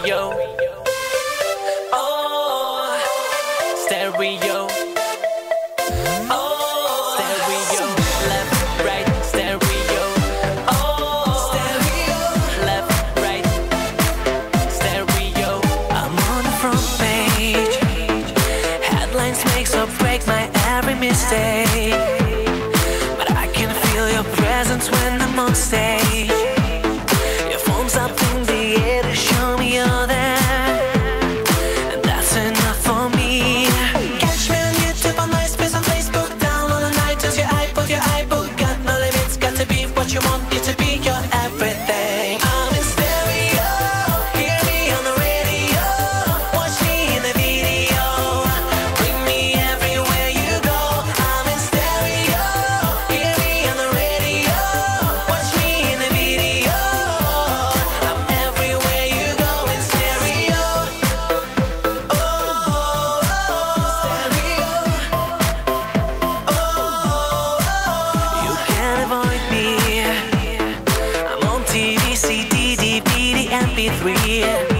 Yo, oh, stereo, oh, stereo, left, right, stereo, oh, stereo, left, right, stereo. I'm on the front page, headlines make or break my every mistake, but I can feel your presence when I'm on stage. Your phone's up in the air to show me you're there, and that's enough for me. Catch me on YouTube, on MySpace, on Facebook, download on iTunes, your iPod, got no limits, got to be what you want, you to be your everything. I'm in stereo, hear me on the radio, watch me in the video, bring me everywhere you go. I'm in stereo, hear me on the radio, watch me in the video. TV, CD, DVD, MP3.